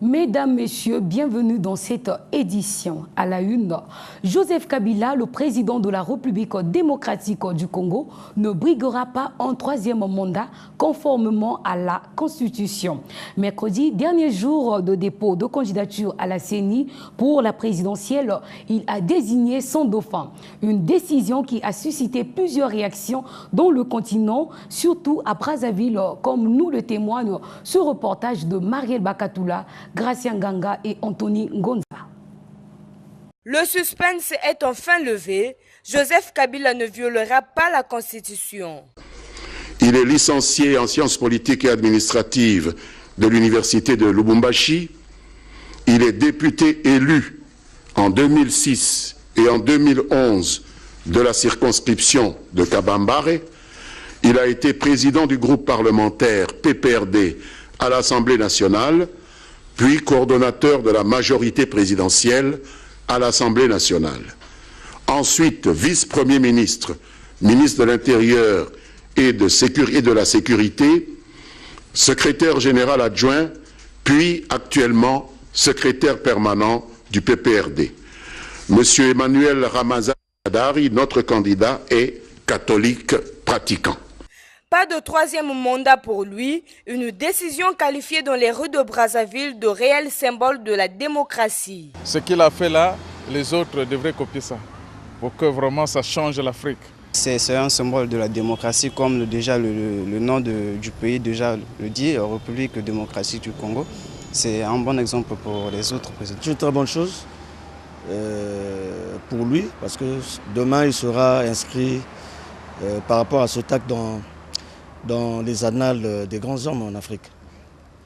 Mesdames, Messieurs, bienvenue dans cette édition. À la une, Joseph Kabila, le président de la République démocratique du Congo, ne briguera pas un troisième mandat conformément à la Constitution. Mercredi, dernier jour de dépôt de candidature à la CENI pour la présidentielle, il a désigné son dauphin. Une décision qui a suscité plusieurs réactions dans le continent, surtout à Brazzaville, comme nous le témoigne ce reportage de Marielle Bakatoula, Gracia Nganga et Anthony Ngonza. Le suspense est enfin levé. Joseph Kabila ne violera pas la Constitution. Il est licencié en sciences politiques et administratives de l'université de Lubumbashi. Il est député élu en 2006 et en 2011 de la circonscription de Kabambare. Il a été président du groupe parlementaire PPRD à l'Assemblée nationale, puis coordonnateur de la majorité présidentielle à l'Assemblée nationale. Ensuite, vice-premier ministre, ministre de l'Intérieur et de la Sécurité, secrétaire général adjoint, puis actuellement secrétaire permanent du PPRD. Monsieur Emmanuel Ramazan Shadari, notre candidat, est catholique pratiquant. Pas de troisième mandat pour lui, une décision qualifiée dans les rues de Brazzaville de réel symbole de la démocratie. Ce qu'il a fait là, les autres devraient copier ça, pour que vraiment ça change l'Afrique. C'est un symbole de la démocratie, comme déjà le nom du pays déjà le dit, République démocratique du Congo. C'est un bon exemple pour les autres présidents. C'est une très bonne chose pour lui, parce que demain il sera inscrit par rapport à ce acte dans les annales des grands hommes en Afrique.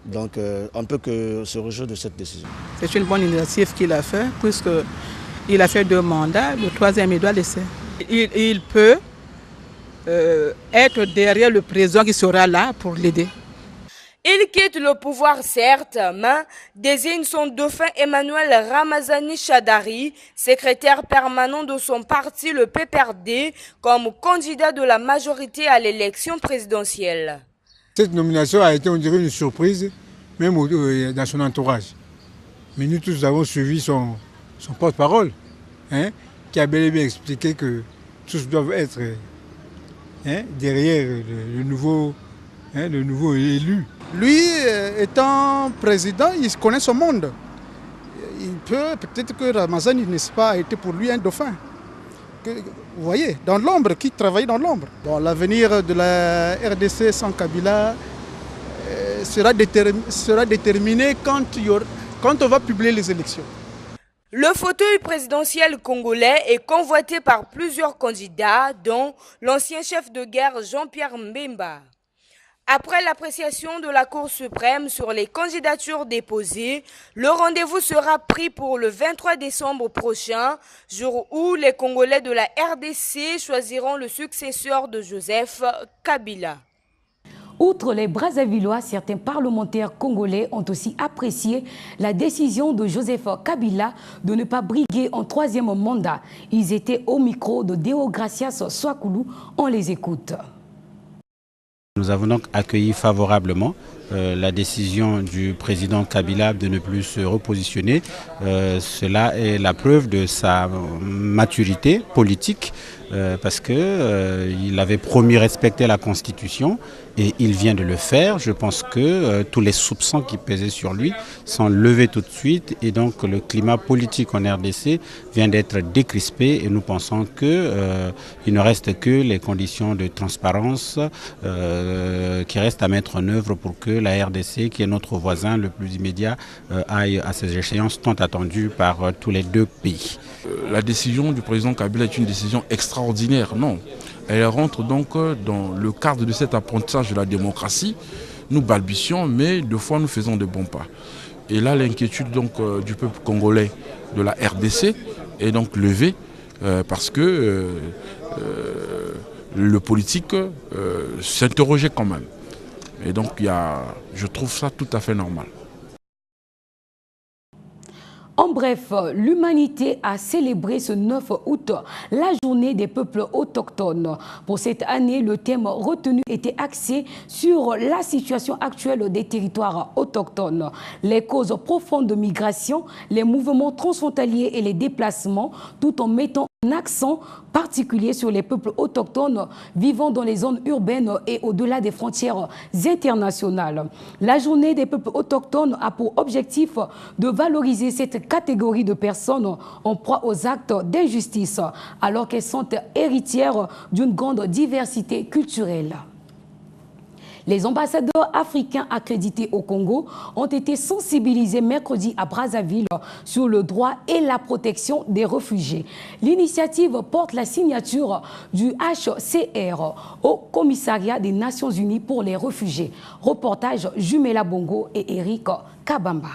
Donc on ne peut que se réjouir de cette décision. C'est une bonne initiative qu'il a fait, puisqu'il a fait 2 mandats, le troisième il doit laisser. Il peut être derrière le président qui sera là pour l'aider. Il quitte le pouvoir certes, mais désigne son dauphin Emmanuel Ramazani Shadari, secrétaire permanent de son parti le PPRD, comme candidat de la majorité à l'élection présidentielle. Cette nomination a été, on dirait, une surprise, même dans son entourage. Mais nous tous avons suivi son porte-parole, qui a bel et bien expliqué que tous doivent être derrière le nouveau élu. Lui, étant président, il connaît son monde. Peut-être que Ramazani n'est pas été pour lui un dauphin. Vous voyez, dans l'ombre, qui travaille dans l'ombre. Bon, l'avenir de la RDC sans Kabila sera déterminé quand on va publier les élections. Le fauteuil présidentiel congolais est convoité par plusieurs candidats, dont l'ancien chef de guerre Jean-Pierre Mbemba. Après l'appréciation de la Cour suprême sur les candidatures déposées, le rendez-vous sera pris pour le 23 décembre prochain, jour où les Congolais de la RDC choisiront le successeur de Joseph Kabila. Outre les Brazzavillois, certains parlementaires congolais ont aussi apprécié la décision de Joseph Kabila de ne pas briguer un troisième mandat. Ils étaient au micro de Deogracias Swakoulou. On les écoute. Nous avons donc accueilli favorablement la décision du président Kabila de ne plus se repositionner. Cela est la preuve de sa maturité politique parce qu'il avait promis respecter la Constitution et il vient de le faire. Je pense que tous les soupçons qui pesaient sur lui sont levés tout de suite et donc le climat politique en RDC vient d'être décrispé et nous pensons qu'il ne reste que les conditions de transparence qui restent à mettre en œuvre pour que la RDC, qui est notre voisin le plus immédiat, aille à ces échéances tant attendues par tous les 2 pays. La décision du président Kabila est une décision extraordinaire, non. Elle rentre donc dans le cadre de cet apprentissage de la démocratie. Nous balbutions, mais 2 fois nous faisons de bons pas. Et là, l'inquiétude donc du peuple congolais de la RDC est donc levée parce que le politique s'interrogeait quand même. Et donc je trouve ça tout à fait normal. En bref, l'humanité a célébré ce 9 août la journée des peuples autochtones. Pour cette année, le thème retenu était axé sur la situation actuelle des territoires autochtones, les causes profondes de migration, les mouvements transfrontaliers et les déplacements, tout en mettant un accent particulier sur les peuples autochtones vivant dans les zones urbaines et au-delà des frontières internationales. La journée des peuples autochtones a pour objectif de valoriser cette catégorie de personnes en proie aux actes d'injustice, alors qu'elles sont héritières d'une grande diversité culturelle. Les ambassadeurs africains accrédités au Congo ont été sensibilisés mercredi à Brazzaville sur le droit et la protection des réfugiés. L'initiative porte la signature du HCR au Commissariat des Nations Unies pour les réfugiés. Reportage Jumela Bongo et Eric Kabamba.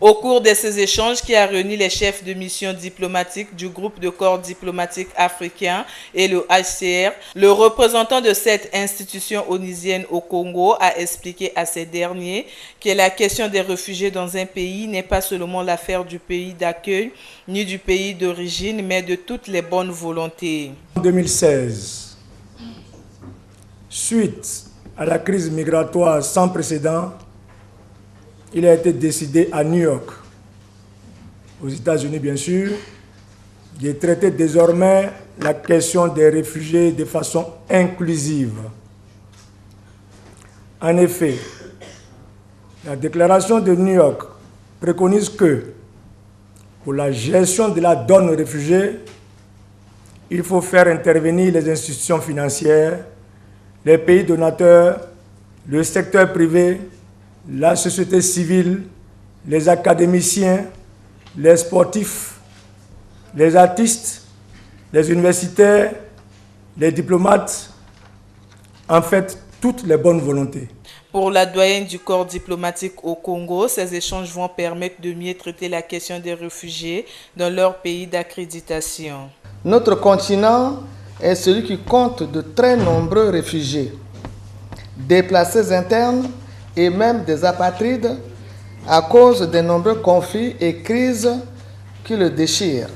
Au cours de ces échanges qui a réuni les chefs de mission diplomatique du groupe de corps diplomatique africain et le HCR, le représentant de cette institution onusienne au Congo a expliqué à ces derniers que la question des réfugiés dans un pays n'est pas seulement l'affaire du pays d'accueil ni du pays d'origine, mais de toutes les bonnes volontés. En 2016, suite à la crise migratoire sans précédent, il a été décidé à New York, aux États-Unis bien sûr, de traiter désormais la question des réfugiés de façon inclusive. En effet, la déclaration de New York préconise que pour la gestion de la donne aux réfugiés, il faut faire intervenir les institutions financières, les pays donateurs, le secteur privé, la société civile, les académiciens, les sportifs, les artistes, les universitaires, les diplomates, en fait, toutes les bonnes volontés. Pour la doyenne du corps diplomatique au Congo, ces échanges vont permettre de mieux traiter la question des réfugiés dans leur pays d'accréditation. Notre continent est celui qui compte de très nombreux réfugiés, déplacés internes, et même des apatrides à cause des nombreux conflits et crises qui le déchirent.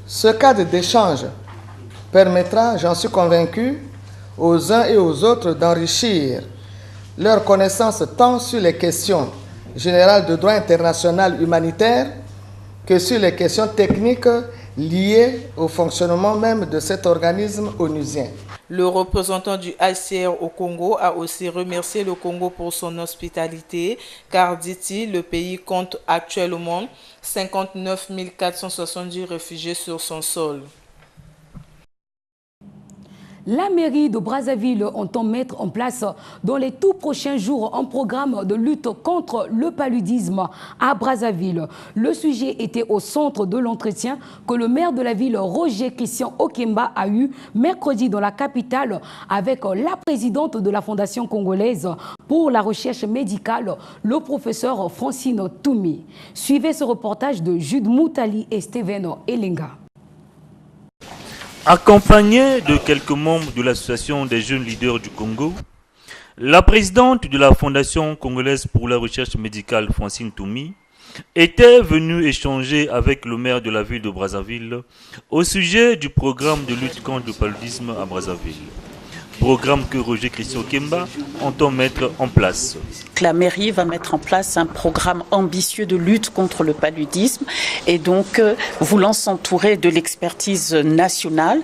Ce cadre d'échange permettra, j'en suis convaincu, aux uns et aux autres d'enrichir leurs connaissances tant sur les questions générales de droit international humanitaire que sur les questions techniques liées au fonctionnement même de cet organisme onusien. Le représentant du HCR au Congo a aussi remercié le Congo pour son hospitalité, car, dit-il, le pays compte actuellement 59 470 réfugiés sur son sol. La mairie de Brazzaville entend mettre en place dans les tout prochains jours un programme de lutte contre le paludisme à Brazzaville. Le sujet était au centre de l'entretien que le maire de la ville, Roger Christian Okemba, a eu mercredi dans la capitale avec la présidente de la Fondation congolaise pour la recherche médicale, le professeur Francine Toumi. Suivez ce reportage de Jude Moutali et Steven Elenga. Accompagnée de quelques membres de l'Association des jeunes leaders du Congo, la présidente de la Fondation congolaise pour la recherche médicale, Francine Toumi, était venue échanger avec le maire de la ville de Brazzaville au sujet du programme de lutte contre le paludisme à Brazzaville. Programme que Roger Christian Okemba entend mettre en place. La mairie va mettre en place un programme ambitieux de lutte contre le paludisme et donc voulant s'entourer de l'expertise nationale,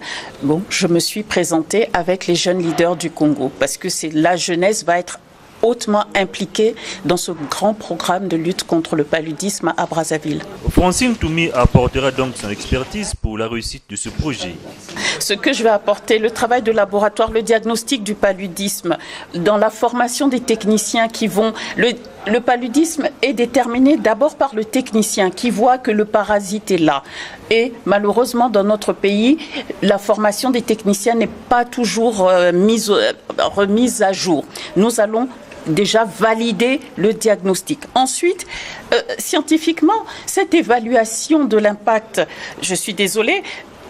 je me suis présentée avec les jeunes leaders du Congo parce que la jeunesse va être hautement impliquée dans ce grand programme de lutte contre le paludisme à Brazzaville. Francine Toumi apportera donc son expertise pour la réussite de ce projet. Ce que je vais apporter, le travail de laboratoire, le diagnostic du paludisme, dans la formation des techniciens qui vont... Le paludisme est déterminé d'abord par le technicien qui voit que le parasite est là. Et malheureusement, dans notre pays, la formation des techniciens n'est pas toujours remise à jour. Nous allons déjà valider le diagnostic. Ensuite, scientifiquement, cette évaluation de l'impact, je suis désolée,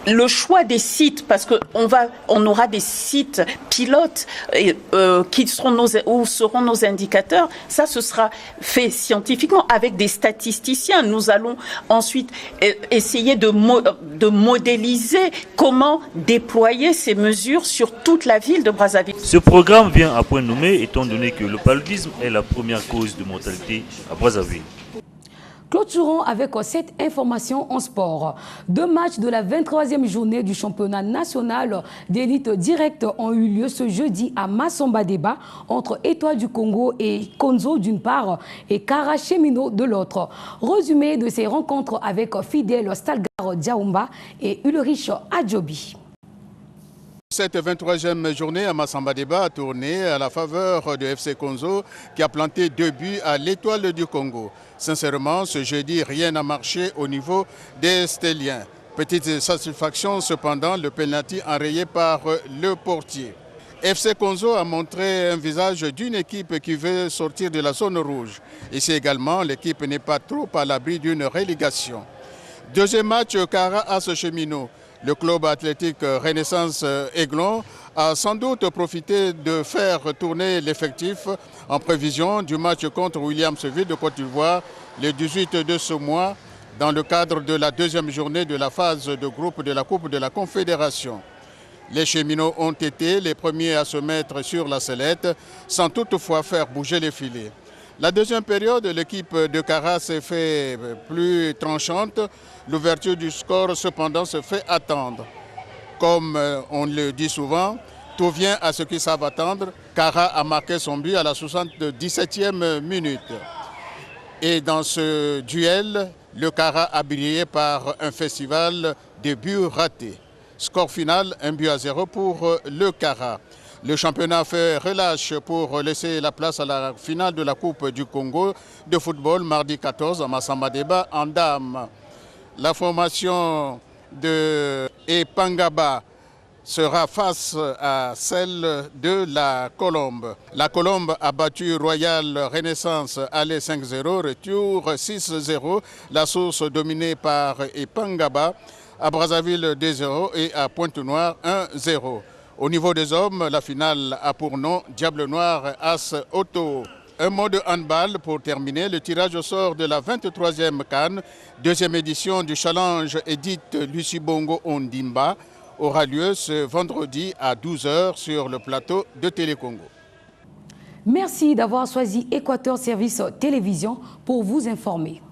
le choix des sites, parce qu'on aura des sites pilotes qui seront nos indicateurs, ça ce sera fait scientifiquement avec des statisticiens. Nous allons ensuite essayer de modéliser comment déployer ces mesures sur toute la ville de Brazzaville. Ce programme vient à point nommé étant donné que le paludisme est la première cause de mortalité à Brazzaville. Clôturons avec cette information en sport. 2 matchs de la 23e journée du championnat national d'élite directe ont eu lieu ce jeudi à Masamba Deba entre Étoile du Congo et Konzo d'une part et Kara Chemino de l'autre. Résumé de ces rencontres avec Fidel Stalgar Diaoumba et Ulrich Adjobi. Cette 23e journée à Masamba Deba a tourné à la faveur de FC Konzo qui a planté 2 buts à l'Étoile du Congo. Sincèrement, ce jeudi, rien n'a marché au niveau des Stéliens. Petite satisfaction cependant, le penalty enrayé par le portier. FC Konzo a montré un visage d'une équipe qui veut sortir de la zone rouge. Ici également, l'équipe n'est pas trop à l'abri d'une relégation. Deuxième match, Kara As Cheminot. Le club athlétique Renaissance Aiglon a sans doute profité de faire tourner l'effectif en prévision du match contre Williamsville de Côte d'Ivoire le 18 de ce mois dans le cadre de la 2e journée de la phase de groupe de la Coupe de la Confédération. Les cheminots ont été les premiers à se mettre sur la sellette sans toutefois faire bouger les filets. La deuxième période, l'équipe de Kara s'est fait plus tranchante. L'ouverture du score, cependant, se fait attendre. Comme on le dit souvent, tout vient à ceux qui savent attendre. Kara a marqué son but à la 77e minute. Et dans ce duel, le Kara a brillé par un festival de buts ratés. Score final, 1-0 pour le Kara. Le championnat fait relâche pour laisser la place à la finale de la Coupe du Congo de football mardi 14 à Masamba Deba en dames. La formation de Epangaba sera face à celle de la Colombe. La Colombe a battu Royal Renaissance aller 5-0, retour 6-0. La source dominée par Epangaba, à Brazzaville 2-0 et à Pointe-Noire 1-0. Au niveau des hommes, la finale a pour nom Diable Noir As Auto. Un mot de handball pour terminer. Le tirage au sort de la 23e CAN, 2e édition du challenge Edith Lucie Bongo Ondimba, aura lieu ce vendredi à 12h sur le plateau de Télécongo. Merci d'avoir choisi Équateur Service Télévision pour vous informer.